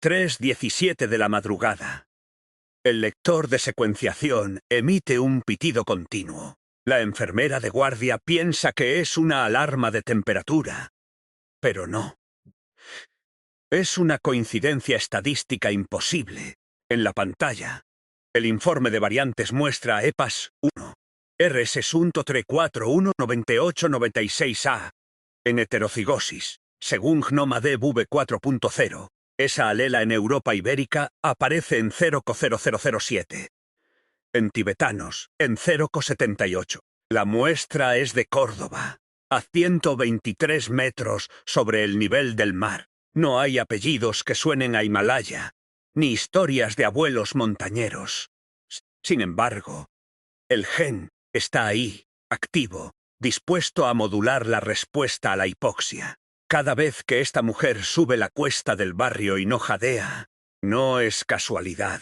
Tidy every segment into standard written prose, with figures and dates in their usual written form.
3:17 de la madrugada. El lector de secuenciación emite un pitido continuo. La enfermera de guardia piensa que es una alarma de temperatura, pero no. Es una coincidencia estadística imposible. En la pantalla, el informe de variantes muestra EPAS 1, RS134198996A, en heterocigosis, según GNOMA-D V4.0. Esa alela en Europa ibérica aparece en 0,0007. En tibetanos, en 0,78. La muestra es de Córdoba, a 123 metros sobre el nivel del mar. No hay apellidos que suenen a Himalaya, ni historias de abuelos montañeros. Sin embargo, el gen está ahí, activo, dispuesto a modular la respuesta a la hipoxia. Cada vez que esta mujer sube la cuesta del barrio y no jadea, no es casualidad.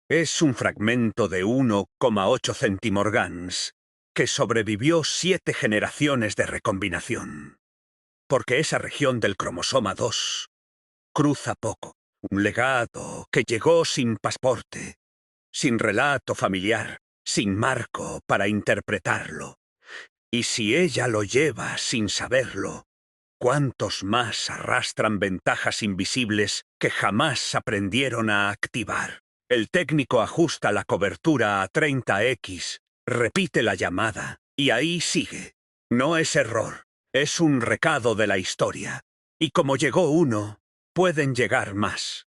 Es un fragmento de 1,8 centimorgans que sobrevivió 7 generaciones de recombinación. Porque esa región del cromosoma 2 cruza poco. Un legado que llegó sin pasaporte, sin relato familiar, sin marco para interpretarlo. Y si ella lo lleva sin saberlo, ¿cuántos más arrastran ventajas invisibles que jamás aprendieron a activar? El técnico ajusta la cobertura a 30x, repite la llamada, y ahí sigue. No es error, es un recado de la historia. Y como llegó uno, pueden llegar más.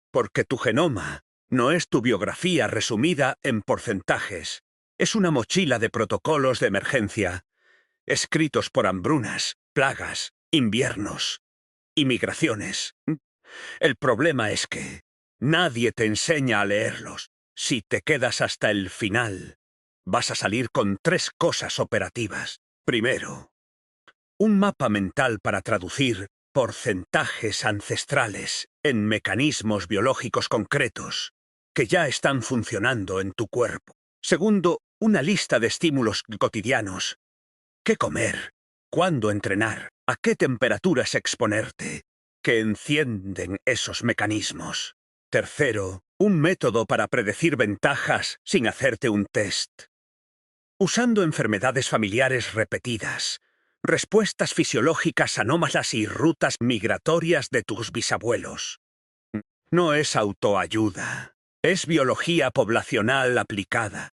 Porque tu genoma no es tu biografía resumida en porcentajes. Es una mochila de protocolos de emergencia, escritos por hambrunas, plagas, inviernos y migraciones. El problema es que nadie te enseña a leerlos. Si te quedas hasta el final, vas a salir con 3 cosas operativas. Primero, un mapa mental para traducir porcentajes ancestrales en mecanismos biológicos concretos que ya están funcionando en tu cuerpo. Segundo, una lista de estímulos cotidianos. ¿Qué comer? ¿Cuándo entrenar? ¿A qué temperaturas exponerte? Que encienden esos mecanismos. Tercero, un método para predecir ventajas sin hacerte un test. Usando enfermedades familiares repetidas, respuestas fisiológicas anómalas y rutas migratorias de tus bisabuelos. No es autoayuda, es biología poblacional aplicada.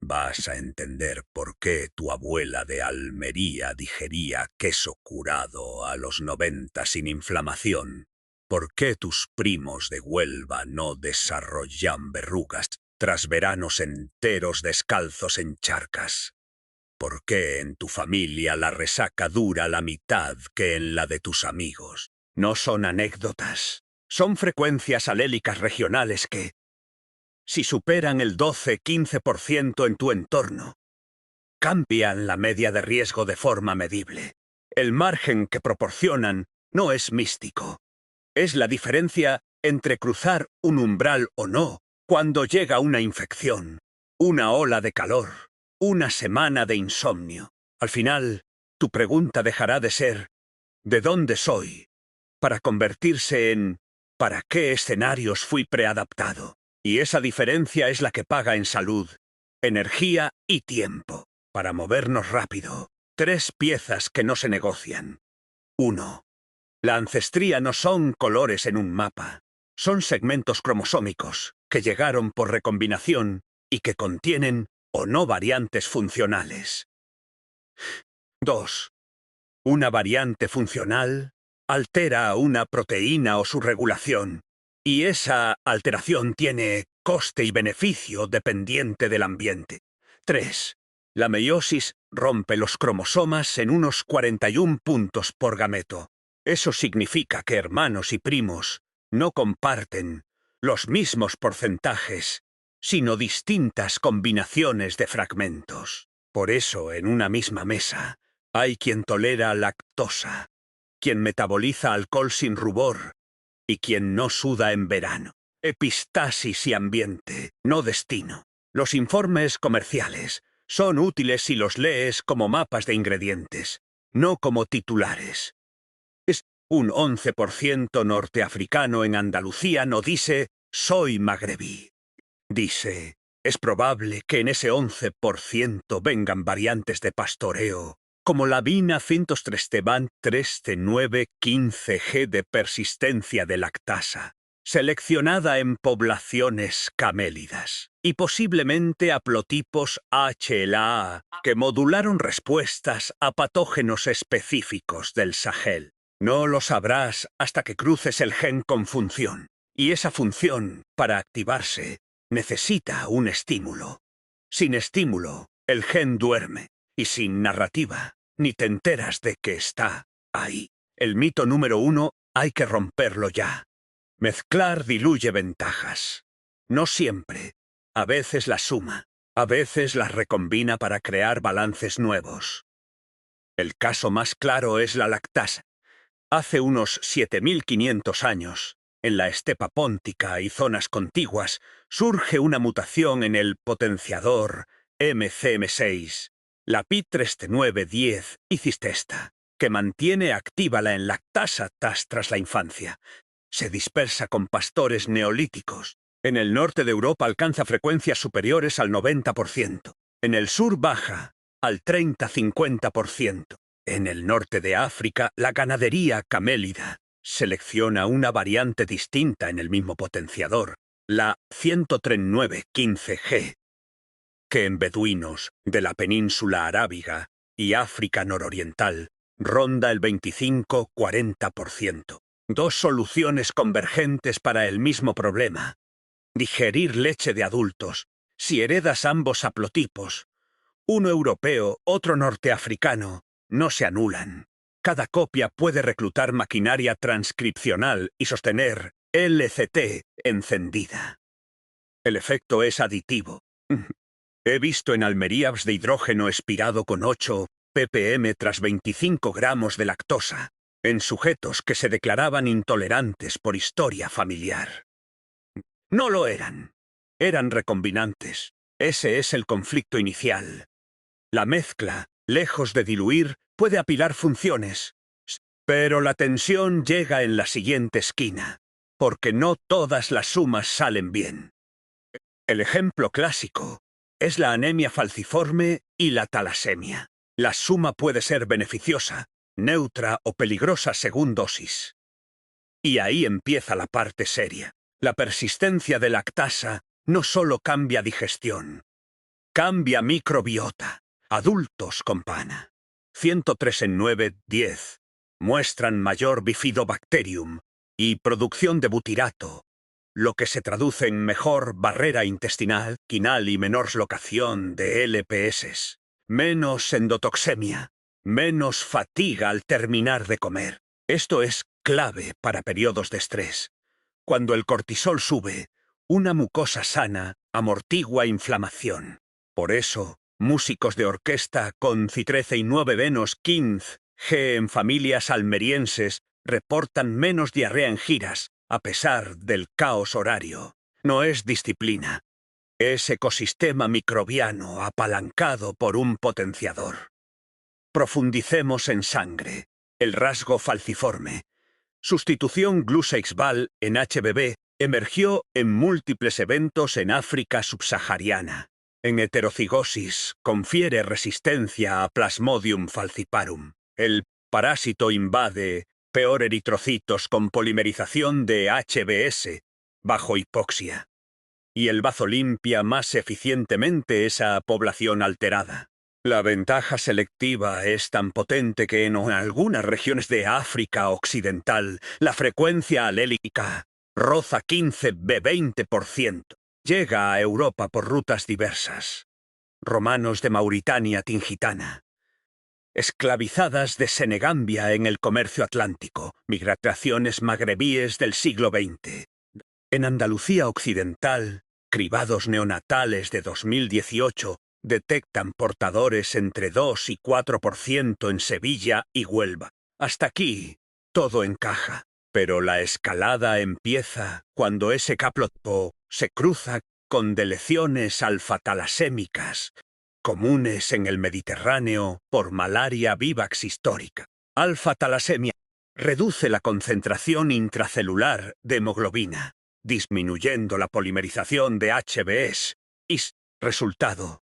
Vas a entender por qué tu abuela de Almería digería queso curado a los 90 sin inflamación. ¿Por qué tus primos de Huelva no desarrollan verrugas tras veranos enteros descalzos en charcas? ¿Por qué en tu familia la resaca dura la mitad que en la de tus amigos? No son anécdotas, son frecuencias alélicas regionales que, si superan el 12-15% en tu entorno, cambian la media de riesgo de forma medible. El margen que proporcionan no es místico. Es la diferencia entre cruzar un umbral o no cuando llega una infección, una ola de calor, una semana de insomnio. Al final, tu pregunta dejará de ser ¿de dónde soy?, para convertirse en ¿para qué escenarios fui preadaptado? Y esa diferencia es la que paga en salud, energía y tiempo. Para movernos rápido, 3 piezas que no se negocian. 1. La ancestría no son colores en un mapa. Son segmentos cromosómicos que llegaron por recombinación y que contienen o no variantes funcionales. 2. Una variante funcional altera a una proteína o su regulación, y esa alteración tiene coste y beneficio dependiente del ambiente. 3. La meiosis rompe los cromosomas en unos 41 puntos por gameto. Eso significa que hermanos y primos no comparten los mismos porcentajes, sino distintas combinaciones de fragmentos. Por eso, en una misma mesa, hay quien tolera lactosa, quien metaboliza alcohol sin rubor y quien no suda en verano. Epistasis y ambiente, no destino. Los informes comerciales son útiles si los lees como mapas de ingredientes, no como titulares. Es Un 11% norteafricano en Andalucía no dice «soy magrebí». Dice «es probable que en ese 11% vengan variantes de pastoreo, como la Vina 3T915G de persistencia de lactasa, seleccionada en poblaciones camélidas, y posiblemente haplotipos HLA que modularon respuestas a patógenos específicos del Sahel. No lo sabrás hasta que cruces el gen con función, y esa función, para activarse, necesita un estímulo. Sin estímulo, el gen duerme, y sin narrativa, ni te enteras de que está ahí. El mito número 1 hay que romperlo ya. Mezclar diluye ventajas. No siempre. A veces las suma. A veces las recombina para crear balances nuevos. El caso más claro es la lactasa. Hace unos 7500 años, en la estepa póntica y zonas contiguas, surge una mutación en el potenciador MCM6, la PI3T910 y cistesta, que mantiene activa la enlactasa tras la infancia. Se dispersa con pastores neolíticos. En el norte de Europa alcanza frecuencias superiores al 90%. En el sur baja al 30-50%. En el norte de África, la ganadería camélida selecciona una variante distinta en el mismo potenciador, la 13915G, que en beduinos de la península arábiga y África nororiental ronda el 25-40%. Dos soluciones convergentes para el mismo problema. Digerir leche de adultos, si heredas ambos haplotipos, uno europeo, otro norteafricano, no se anulan. Cada copia puede reclutar maquinaria transcripcional y sostener LCT encendida. El efecto es aditivo. He visto en almerías de hidrógeno expirado con 8 ppm tras 25 gramos de lactosa, en sujetos que se declaraban intolerantes por historia familiar. No lo eran. Eran recombinantes. Ese es el conflicto inicial. La mezcla, lejos de diluir, puede apilar funciones. Pero la tensión llega en la siguiente esquina, porque no todas las sumas salen bien. El ejemplo clásico es la anemia falciforme y la talasemia. La suma puede ser beneficiosa, neutra o peligrosa según dosis. Y ahí empieza la parte seria. La persistencia de lactasa no solo cambia digestión, cambia microbiota. Adultos con pana. 103 en 9-10 muestran mayor bifidobacterium y producción de butirato, lo que se traduce en mejor barrera intestinal, quinal y menor locación de LPS, menos endotoxemia, menos fatiga al terminar de comer. Esto es clave para periodos de estrés. Cuando el cortisol sube, una mucosa sana amortigua inflamación. Por eso, músicos de orquesta con C13 y 9 venos 15G en familias almerienses reportan menos diarrea en giras, a pesar del caos horario. No es disciplina. Es ecosistema microbiano apalancado por un potenciador. Profundicemos en sangre. El rasgo falciforme. Sustitución Glucexval en HBB emergió en múltiples eventos en África subsahariana. En heterocigosis confiere resistencia a Plasmodium falciparum. El parásito invade peor eritrocitos con polimerización de HBS bajo hipoxia. Y el bazo limpia más eficientemente esa población alterada. La ventaja selectiva es tan potente que en algunas regiones de África occidental la frecuencia alélica roza 15-20%. Llega a Europa por rutas diversas. Romanos de Mauritania Tingitana. Esclavizadas de Senegambia en el comercio atlántico. Migraciones magrebíes del siglo XX. En Andalucía occidental, cribados neonatales de 2018 detectan portadores entre 2 y 4% en Sevilla y Huelva. Hasta aquí, todo encaja. Pero la escalada empieza cuando ese haplotipo se cruza con deleciones alfa-talasémicas, comunes en el Mediterráneo por malaria vivax histórica. Alfa-talasemia Reduce la concentración intracelular de hemoglobina, disminuyendo la polimerización de HBs. Resultado: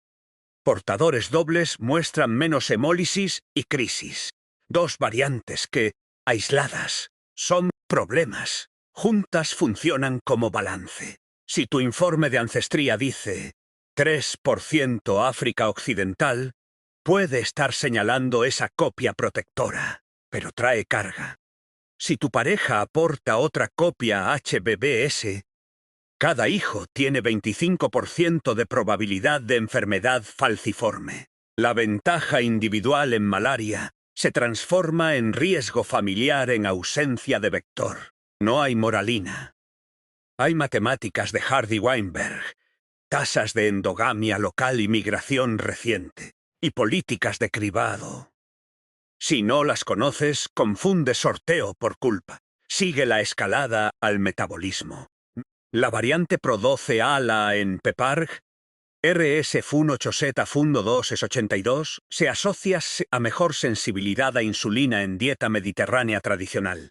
portadores dobles muestran menos hemólisis y crisis. Dos variantes que, aisladas, son problemas. Juntas funcionan como balance. Si tu informe de ancestría dice 3% África Occidental, puede estar señalando esa copia protectora, pero trae carga. Si tu pareja aporta otra copia HBBS, cada hijo tiene 25% de probabilidad de enfermedad falciforme. La ventaja individual en malaria se transforma en riesgo familiar en ausencia de vector. No hay moralina. Hay matemáticas de Hardy-Weinberg, tasas de endogamia local y migración reciente, y políticas de cribado. Si no las conoces, confunde sorteo por culpa. Sigue la escalada al metabolismo. La variante Pro12 ALA en PEPARG, RS-FUN8Z-FUN2 se asocia a mejor sensibilidad a insulina en dieta mediterránea tradicional.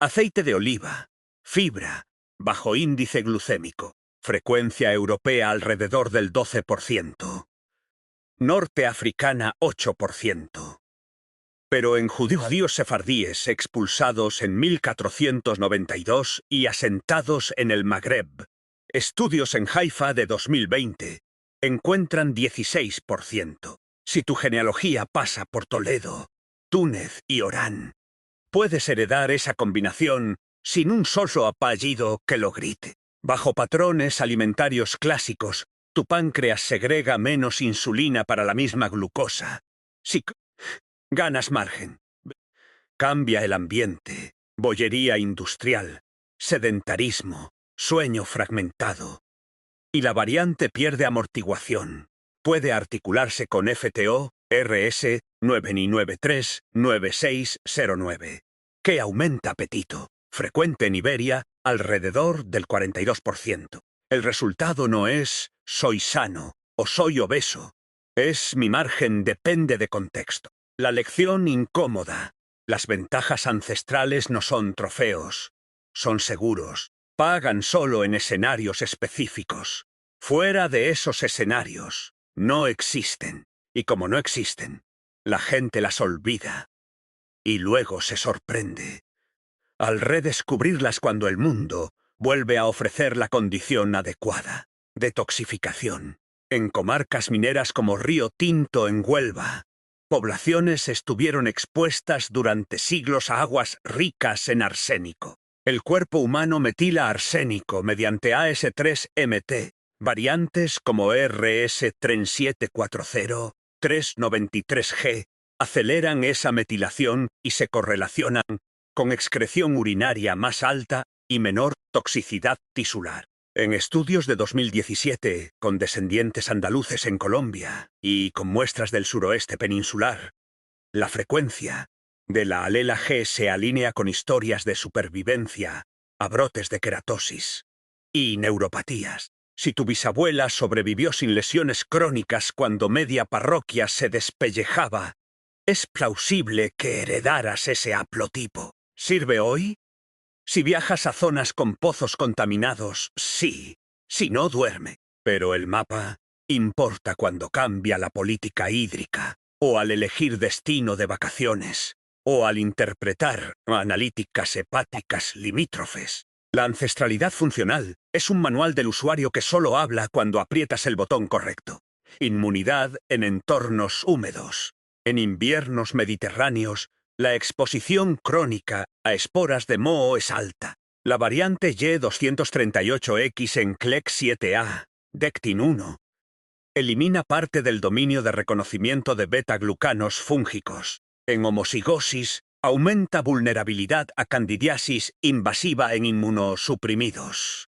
Aceite de oliva, fibra, bajo índice glucémico, frecuencia europea alrededor del 12%. Norteafricana 8%. Pero en judíos sefardíes expulsados en 1492 y asentados en el Magreb, estudios en Haifa de 2020, encuentran 16%. Si tu genealogía pasa por Toledo, Túnez y Orán, puedes heredar esa combinación sin un solo apellido que lo grite. Bajo patrones alimentarios clásicos, tu páncreas segrega menos insulina para la misma glucosa. Si ganas margen. Cambia el ambiente, bollería industrial, sedentarismo, sueño fragmentado. Y la variante pierde amortiguación. Puede articularse con FTO, RS 99939609, que aumenta apetito, frecuente en Iberia, alrededor del 42%. El resultado no es soy sano o soy obeso. Es mi margen depende de contexto. La lección incómoda. Las ventajas ancestrales no son trofeos. Son seguros. Pagan solo en escenarios específicos. Fuera de esos escenarios, no existen. Y como no existen, la gente las olvida. Y luego se sorprende al redescubrirlas cuando el mundo vuelve a ofrecer la condición adecuada. Detoxificación. En comarcas mineras como Río Tinto en Huelva, poblaciones estuvieron expuestas durante siglos a aguas ricas en arsénico. El cuerpo humano metila arsénico mediante AS3-MT. Variantes como RS3740, 393G aceleran esa metilación y se correlacionan con excreción urinaria más alta y menor toxicidad tisular. En estudios de 2017, con descendientes andaluces en Colombia y con muestras del suroeste peninsular, la frecuencia de la alela G se alinea con historias de supervivencia a brotes de queratosis y neuropatías. Si tu bisabuela sobrevivió sin lesiones crónicas cuando media parroquia se despellejaba, es plausible que heredaras ese haplotipo. ¿Sirve hoy? Si viajas a zonas con pozos contaminados, sí. Si no, duerme. Pero el mapa importa cuando cambia la política hídrica, o al elegir destino de vacaciones, o al interpretar analíticas hepáticas limítrofes. La ancestralidad funcional es un manual del usuario que solo habla cuando aprietas el botón correcto. Inmunidad en entornos húmedos. En inviernos mediterráneos, la exposición crónica a esporas de moho es alta. La variante Y238X en CLEC7A, DECTIN1, elimina parte del dominio de reconocimiento de beta-glucanos fúngicos. En homocigosis, aumenta vulnerabilidad a candidiasis invasiva en inmunosuprimidos.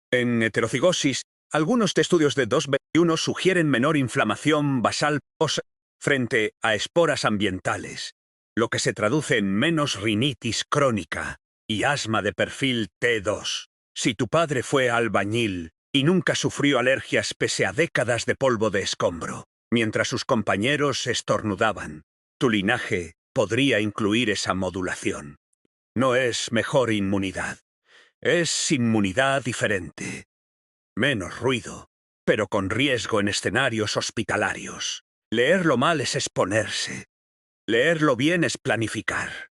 En heterocigosis, algunos estudios de 2021 sugieren menor inflamación basal frente a esporas ambientales, lo que se traduce en menos rinitis crónica y asma de perfil T2. Si tu padre fue albañil y nunca sufrió alergias pese a décadas de polvo de escombro, mientras sus compañeros estornudaban, tu linaje podría incluir esa modulación. No es mejor inmunidad. Es inmunidad diferente. Menos ruido, pero con riesgo en escenarios hospitalarios. Leerlo mal es exponerse. Leerlo bien es planificar.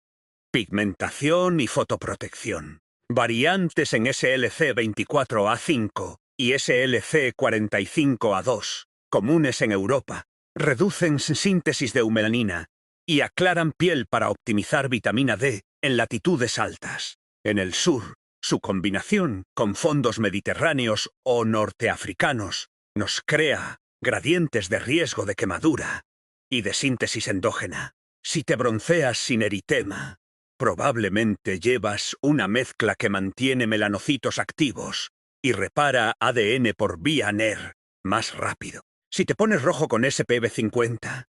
Pigmentación y fotoprotección. Variantes en SLC24A5 y SLC45A2, comunes en Europa, reducen síntesis de eumelanina y aclaran piel para optimizar vitamina D en latitudes altas. En el sur, su combinación con fondos mediterráneos o norteafricanos nos crea gradientes de riesgo de quemadura y de síntesis endógena. Si te bronceas sin eritema, probablemente llevas una mezcla que mantiene melanocitos activos y repara ADN por vía NER más rápido. Si te pones rojo con SPB 50,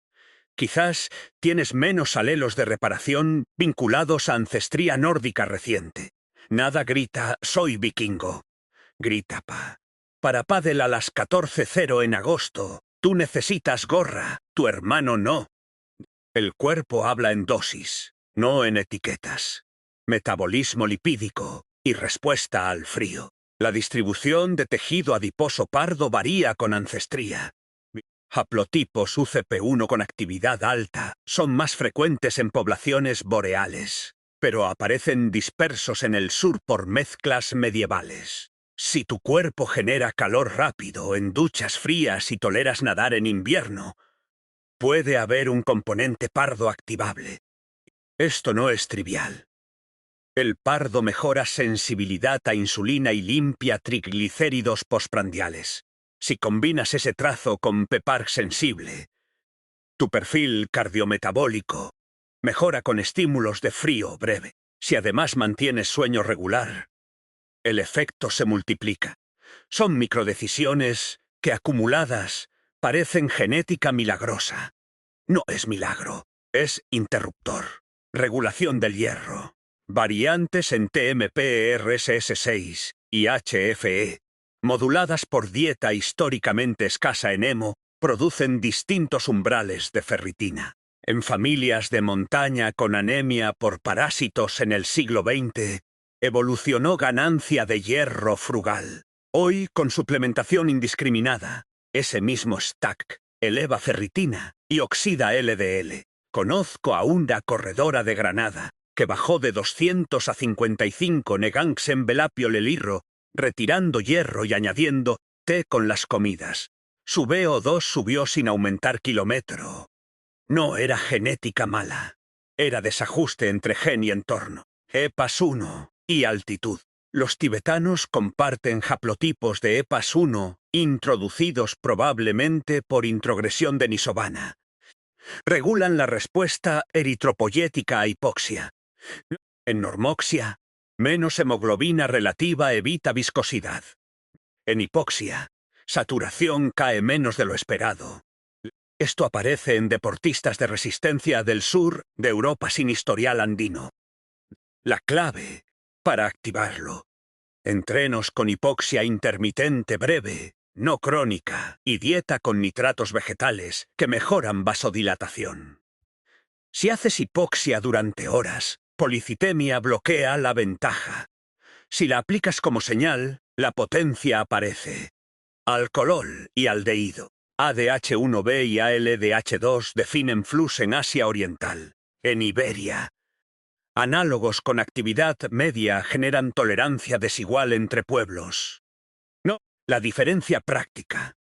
quizás tienes menos alelos de reparación vinculados a ancestría nórdica reciente. Nada grita «soy vikingo». Grita pa. Para pádel a las 14:00 en agosto, tú necesitas gorra, tu hermano no. El cuerpo habla en dosis, no en etiquetas. Metabolismo lipídico y respuesta al frío. La distribución de tejido adiposo pardo varía con ancestría. Haplotipos UCP1 con actividad alta son más frecuentes en poblaciones boreales, pero aparecen dispersos en el sur por mezclas medievales. Si tu cuerpo genera calor rápido en duchas frías y toleras nadar en invierno, puede haber un componente pardo activable. Esto no es trivial. El pardo mejora sensibilidad a insulina y limpia triglicéridos postprandiales. Si combinas ese trazo con PEPARG sensible, tu perfil cardiometabólico mejora con estímulos de frío breve. Si además mantienes sueño regular, el efecto se multiplica. Son microdecisiones que acumuladas parecen genética milagrosa. No es milagro, es interruptor. Regulación del hierro. Variantes en TMPRSS6 y HFE, moduladas por dieta históricamente escasa en hemo, producen distintos umbrales de ferritina. En familias de montaña con anemia por parásitos en el siglo XX, evolucionó ganancia de hierro frugal. Hoy, con suplementación indiscriminada, ese mismo stack eleva ferritina y oxida LDL. Conozco a una corredora de Granada que bajó de 200 a 55 neganx en velapio lelirro, retirando hierro y añadiendo té con las comidas. Su VO2 subió sin aumentar kilómetro. No era genética mala. Era desajuste entre gen y entorno. EPAS1 y altitud. Los tibetanos comparten haplotipos de EPAS1, introducidos probablemente por introgresión de Nisobana. Regulan la respuesta eritropoyética a hipoxia. En normoxia, menos hemoglobina relativa evita viscosidad. En hipoxia, saturación cae menos de lo esperado. Esto aparece en deportistas de resistencia del sur de Europa sin historial andino. La clave para activarlo: entrenos con hipoxia intermitente breve, no crónica, y dieta con nitratos vegetales que mejoran vasodilatación. Si haces hipoxia durante horas, policitemia bloquea la ventaja. Si la aplicas como señal, la potencia aparece. Alcolol y aldehído. ADH1B y ALDH2 definen flux en Asia Oriental. En Iberia, análogos con actividad media generan tolerancia desigual entre pueblos. No, la diferencia práctica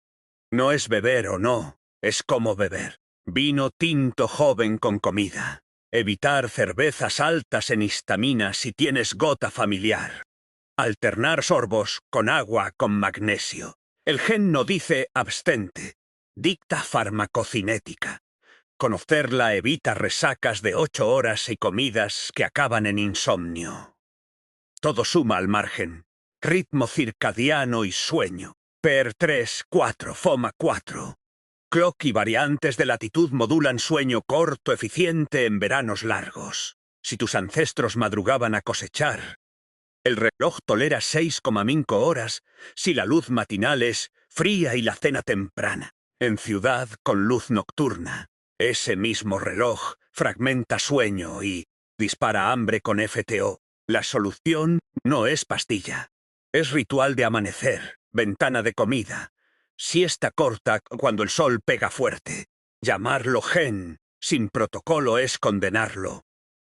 no es beber o no, es cómo beber. Vino tinto joven con comida. Evitar cervezas altas en histamina si tienes gota familiar. Alternar sorbos con agua con magnesio. El gen no dice abstente, dicta farmacocinética. Conocerla evita resacas de 8 horas y comidas que acaban en insomnio. Todo suma al margen. Ritmo circadiano y sueño. PER 3, 4, FOMA 4. Clock y variantes de latitud modulan sueño corto eficiente en veranos largos. Si tus ancestros madrugaban a cosechar, el reloj tolera 6,5 horas si la luz matinal es fría y la cena temprana. En ciudad con luz nocturna, Ese mismo reloj fragmenta sueño y dispara hambre con FTO. La solución no es pastilla. Es ritual de amanecer, ventana de comida, siesta corta cuando el sol pega fuerte. Llamarlo gen sin protocolo es condenarlo.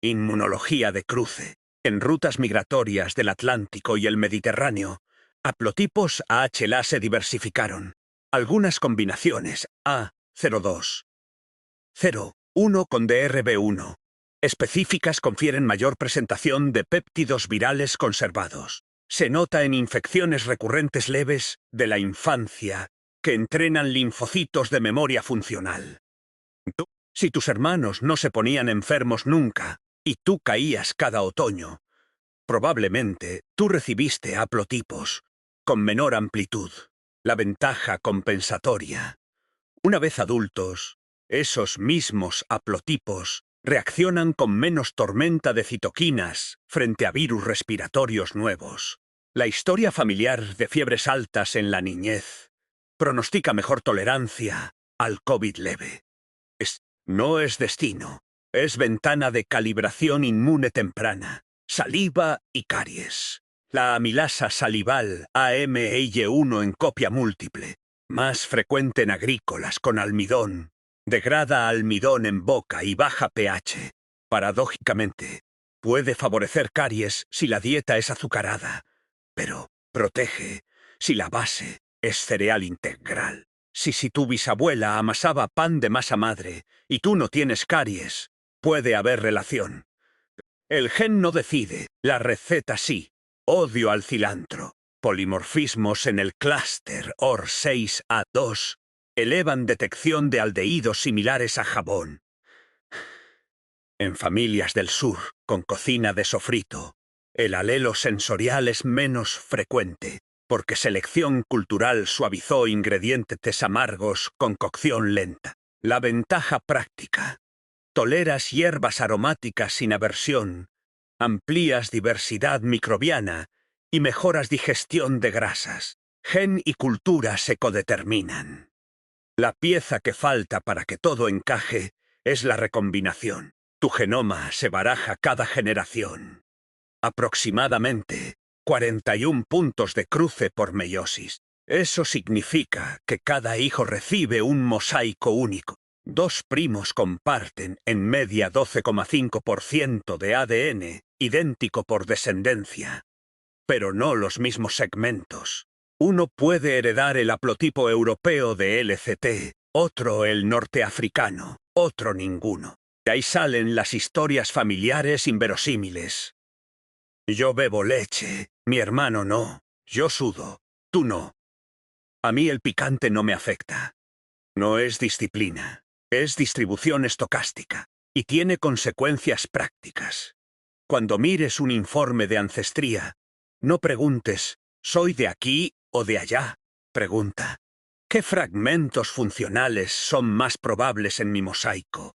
Inmunología de cruce. En rutas migratorias del Atlántico y el Mediterráneo, haplotipos AHLA se diversificaron. Algunas combinaciones A02, 01 con DRB1 específicas confieren mayor presentación de péptidos virales conservados. Se nota en infecciones recurrentes leves de la infancia que entrenan linfocitos de memoria funcional. Si tus hermanos no se ponían enfermos nunca y tú caías cada otoño, probablemente tú recibiste haplotipos con menor amplitud. La ventaja compensatoria. Una vez adultos, esos mismos haplotipos reaccionan con menos tormenta de citoquinas frente a virus respiratorios nuevos. La historia familiar de fiebres altas en la niñez pronostica mejor tolerancia al COVID leve. No es destino, es ventana de calibración inmune temprana, saliva y caries. La amilasa salival AMEI1 en copia múltiple, más frecuente en agrícolas con almidón, degrada almidón en boca y baja pH. Paradójicamente, puede favorecer caries si la dieta es azucarada, pero protege si la base es cereal integral. Si tu bisabuela amasaba pan de masa madre y tú no tienes caries, puede haber relación. El gen no decide, la receta sí. Odio al cilantro. Polimorfismos en el clúster OR6A2 elevan detección de aldehídos similares a jabón. En familias del sur, con cocina de sofrito, el alelo sensorial es menos frecuente, porque selección cultural suavizó ingredientes amargos con cocción lenta. La ventaja práctica. Toleras hierbas aromáticas sin aversión, amplías diversidad microbiana y mejoras digestión de grasas. Gen y cultura se codeterminan. La pieza que falta para que todo encaje es la recombinación. Tu genoma se baraja cada generación. Aproximadamente 41 puntos de cruce por meiosis. Eso significa que cada hijo recibe un mosaico único. Dos primos comparten en media 12,5% de ADN, idéntico por descendencia, pero no los mismos segmentos. Uno puede heredar el haplotipo europeo de LCT, otro el norteafricano, otro ninguno. De ahí salen las historias familiares inverosímiles. Yo bebo leche, mi hermano no. Yo sudo, tú no. A mí el picante no me afecta. No es disciplina, es distribución estocástica, y tiene consecuencias prácticas. Cuando mires un informe de ancestría, no preguntes, ¿soy de aquí o de allá? Pregunta, ¿qué fragmentos funcionales son más probables en mi mosaico,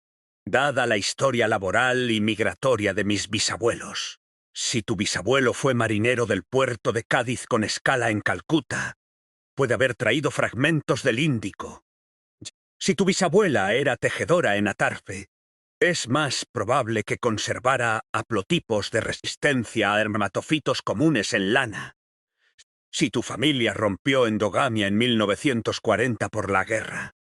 dada la historia laboral y migratoria de mis bisabuelos? Si tu bisabuelo fue marinero del puerto de Cádiz con escala en Calcuta, puede haber traído fragmentos del Índico. Si tu bisabuela era tejedora en Atarfe, es más probable que conservara haplotipos de resistencia a hermatofitos comunes en lana. Si tu familia rompió endogamia en 1940 por la guerra,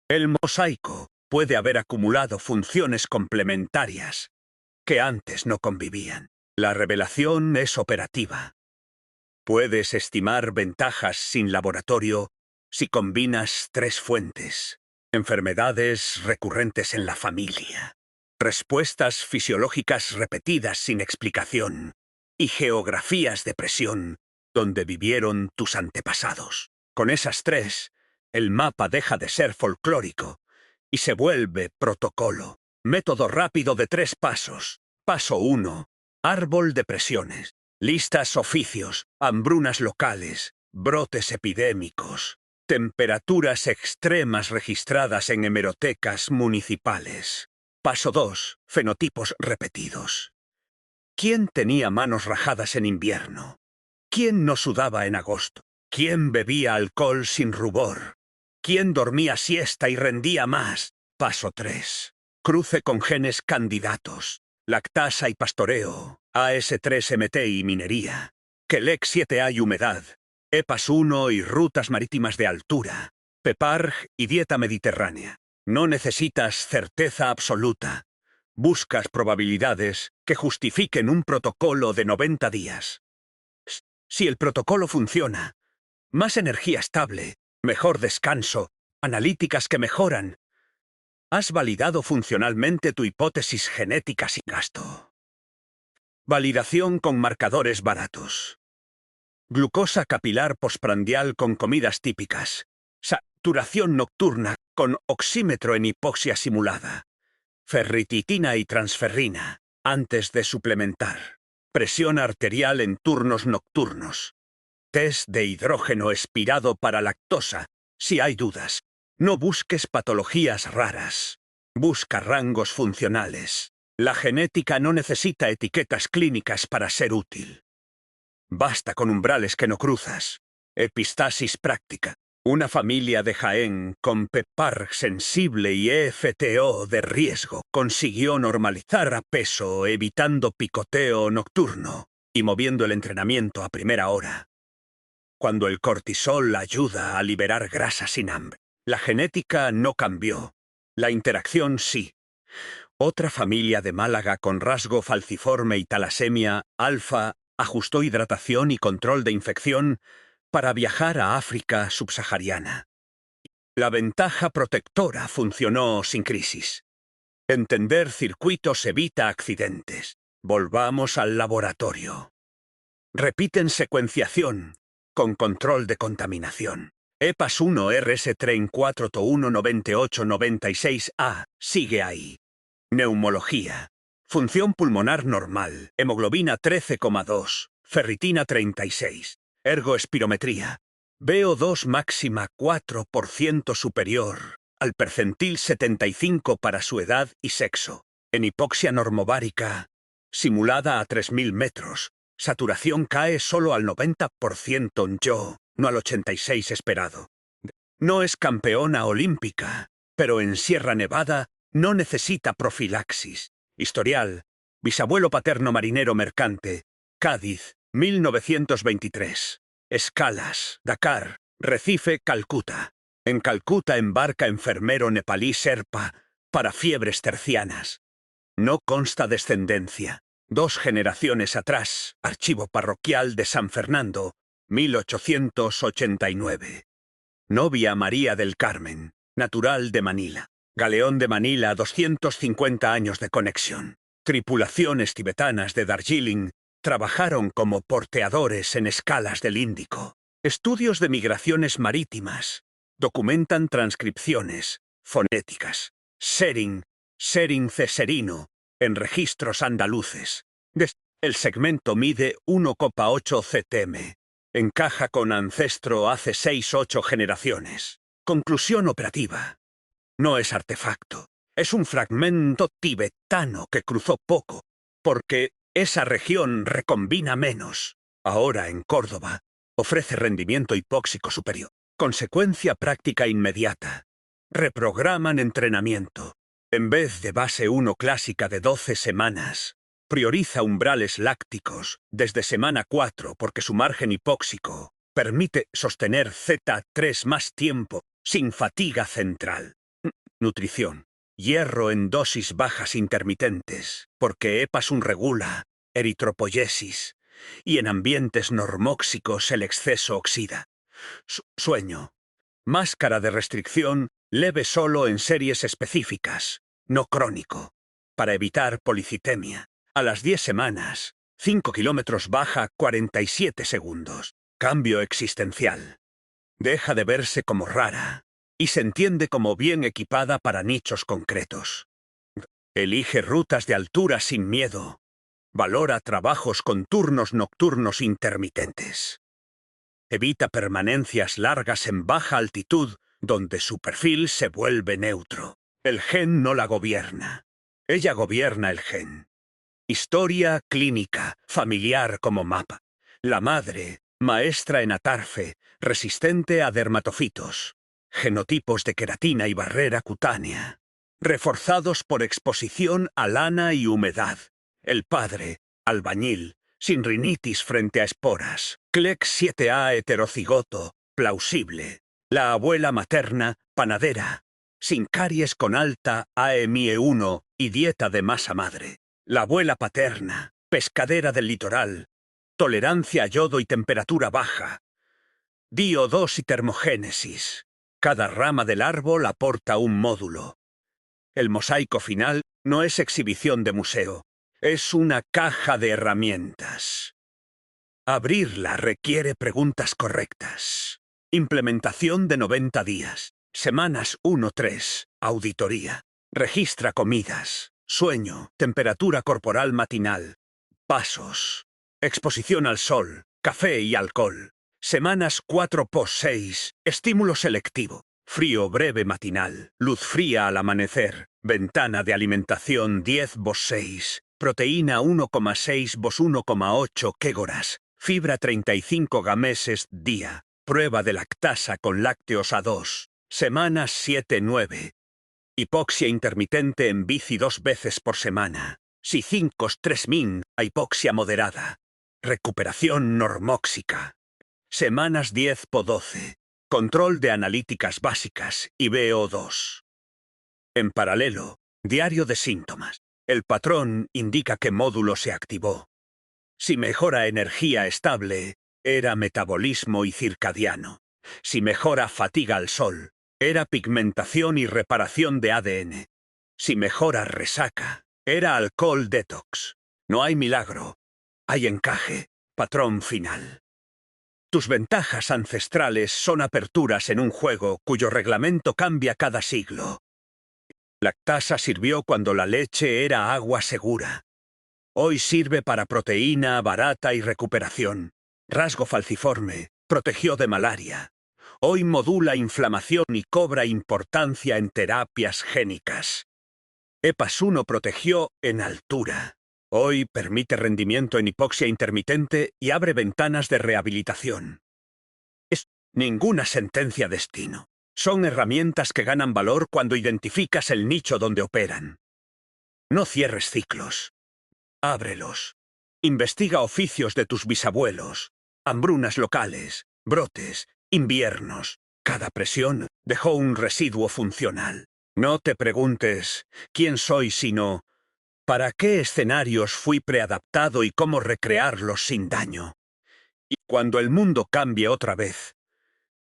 el mosaico puede haber acumulado funciones complementarias que antes no convivían. La revelación es operativa. Puedes estimar ventajas sin laboratorio si combinas tres fuentes. Enfermedades recurrentes en la familia, respuestas fisiológicas repetidas sin explicación y geografías de presión donde vivieron tus antepasados. Con esas tres, el mapa deja de ser folclórico y se vuelve protocolo. Método rápido de 3 pasos. Paso 1. Árbol de presiones. Listas oficios, hambrunas locales, brotes epidémicos, temperaturas extremas registradas en hemerotecas municipales. Paso 2. Fenotipos repetidos. ¿Quién tenía manos rajadas en invierno? ¿Quién no sudaba en agosto? ¿Quién bebía alcohol sin rubor? ¿Quién dormía siesta y rendía más? Paso 3. Cruce con genes candidatos. Lactasa y pastoreo, AS3MT y minería. Quelec 7A y humedad. EPAS 1 y rutas marítimas de altura. PEPARG y dieta mediterránea. No necesitas certeza absoluta. Buscas probabilidades que justifiquen un protocolo de 90 días. Si el protocolo funciona, más energía estable, mejor descanso, analíticas que mejoran. Has validado funcionalmente tu hipótesis genética sin gasto. Validación con marcadores baratos. Glucosa capilar postprandial con comidas típicas. Saturación nocturna con oxímetro en hipoxia simulada. Ferrititina y transferrina antes de suplementar. Presión arterial en turnos nocturnos. Test de hidrógeno expirado para lactosa, si hay dudas. No busques patologías raras. Busca rangos funcionales. La genética no necesita etiquetas clínicas para ser útil. Basta con umbrales que no cruzas. Epistasis práctica. Una familia de Jaén con PEPARG sensible y EFTO de riesgo consiguió normalizar a peso evitando picoteo nocturno y moviendo el entrenamiento a primera hora. Cuando el cortisol ayuda a liberar grasa sin hambre. La genética no cambió. La interacción sí. Otra familia de Málaga con rasgo falciforme y talasemia alfa ajustó hidratación y control de infección para viajar a África subsahariana. La ventaja protectora funcionó sin crisis. Entender circuitos evita accidentes. Volvamos al laboratorio. Repiten secuenciación con control de contaminación. EPAS 1 RS3 4 to 1 98 96A sigue ahí. Neumología. Función pulmonar normal. Hemoglobina 13,2. Ferritina 36. Ergoespirometría. VO2 máxima 4% superior al percentil 75 para su edad y sexo. En hipoxia normovárica, simulada a 3000 metros. Saturación cae solo al 90% en yo, no al 86% esperado. No es campeona olímpica, pero en Sierra Nevada no necesita profilaxis. Historial. Bisabuelo paterno marinero mercante. Cádiz, 1923. Escalas. Dakar. Recife, Calcuta. En Calcuta embarca enfermero nepalí Sherpa para fiebres tercianas. No consta descendencia. 2 generaciones atrás. Archivo parroquial de San Fernando, 1889. Novia María del Carmen, natural de Manila. Galeón de Manila, 250 años de conexión. Tripulaciones tibetanas de Darjeeling trabajaron como porteadores en escalas del Índico. Estudios de migraciones marítimas documentan transcripciones fonéticas. Sering ceserino, en registros andaluces. El segmento mide 1,8 ctm. Encaja con ancestro hace 6-8 generaciones. Conclusión operativa. No es artefacto. Es un fragmento tibetano que cruzó poco, porque esa región recombina menos. Ahora en Córdoba ofrece rendimiento hipóxico superior. Consecuencia práctica inmediata. Reprograman entrenamiento. En vez de base 1 clásica de 12 semanas, prioriza umbrales lácticos desde semana 4 porque su margen hipóxico permite sostener Z3 más tiempo sin fatiga central. Nutrición. Hierro en dosis bajas intermitentes, porque EPAS 1 regula eritropoyesis y en ambientes normóxicos el exceso oxida. Sueño. Máscara de restricción leve solo en series específicas, no crónico, para evitar policitemia. A las 10 semanas, 5 kilómetros baja 47 segundos. Cambio existencial. Deja de verse como rara y se entiende como bien equipada para nichos concretos. Elige rutas de altura sin miedo. Valora trabajos con turnos nocturnos intermitentes. Evita permanencias largas en baja altitud donde su perfil se vuelve neutro. El gen no la gobierna. Ella gobierna el gen. Historia clínica, familiar como mapa. La madre, maestra en atarfe, resistente a dermatofitos. Genotipos de queratina y barrera cutánea. reforzados por exposición a lana y humedad. El padre, albañil, sin rinitis frente a esporas. Clex 7A heterocigoto, plausible. La abuela materna, panadera, sin caries con alta AMIE1 y dieta de masa madre. La abuela paterna, pescadera del litoral, tolerancia a yodo y temperatura baja. DIO2 y termogénesis. Cada rama del árbol aporta un módulo. El mosaico final no es exhibición de museo, es una caja de herramientas. Abrirla requiere preguntas correctas. Implementación de 90 días. Semanas 1-3. Auditoría. Registra comidas, sueño, temperatura corporal matinal. Pasos. Exposición al sol, café y alcohol. Semanas 4-6. Estímulo selectivo. Frío breve matinal. Luz fría al amanecer. Ventana de alimentación 10-6. Proteína 1,6-1,8 kégoras. Fibra 35 gameses día. Prueba de lactasa con lácteos A2. Semanas 7-9. Hipoxia intermitente en bici 2 veces por semana. Si 5 3 min, a hipoxia moderada. Recuperación normóxica. Semanas 10-12. Control de analíticas básicas y VO2. En paralelo, diario de síntomas. El patrón indica que módulo se activó. Si mejora energía estable, era metabolismo y circadiano. Si mejora fatiga al sol, era pigmentación y reparación de ADN. Si mejora resaca, era alcohol detox. No hay milagro. Hay encaje, patrón final. Tus ventajas ancestrales son aperturas en un juego cuyo reglamento cambia cada siglo. Lactasa sirvió cuando la leche era agua segura. Hoy sirve para proteína barata y recuperación. Rasgo falciforme, protegió de malaria. Hoy modula inflamación y cobra importancia en terapias génicas. EPAS 1 protegió en altura. Hoy permite rendimiento en hipoxia intermitente y abre ventanas de rehabilitación. Es ninguna sentencia destino. Son herramientas que ganan valor cuando identificas el nicho donde operan. No cierres ciclos. Ábrelos. Investiga oficios de tus bisabuelos. Hambrunas locales, brotes, inviernos. Cada presión dejó un residuo funcional. No te preguntes quién soy, sino para qué escenarios fui preadaptado y cómo recrearlos sin daño. Y cuando el mundo cambie otra vez,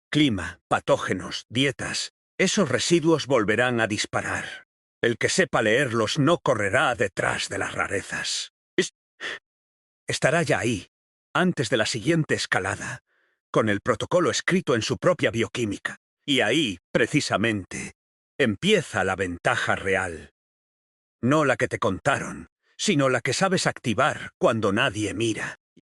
clima, patógenos, dietas, esos residuos volverán a disparar. El que sepa leerlos no correrá detrás de las rarezas. Estará ya ahí, antes de la siguiente escalada, con el protocolo escrito en su propia bioquímica. Y ahí, precisamente, empieza la ventaja real. No la que te contaron, sino la que sabes activar cuando nadie mira.